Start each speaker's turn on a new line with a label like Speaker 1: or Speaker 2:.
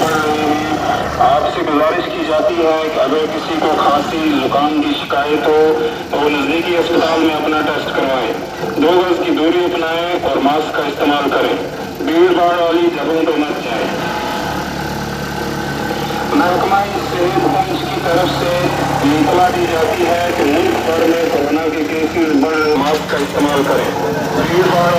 Speaker 1: बढ़ रहे हैं। आपसे गुजारिश की जाती है कि अगर किसी को खांसी जुकाम की शिकायत हो तो वो नजदीकी अस्पताल में अपना टेस्ट करवाएं, 2 गज की दूरी अपनाएं और मास्क का इस्तेमाल करें। भीड़ भाड़ वाली जगहों पर मत जाएं। महकमा सेहत पंच की तरफ से इतला दी जाती है कि मुल्क भर में कोरोना के केसेस बढ़ रहे, मास्क का इस्तेमाल करें। भीड़ भाड़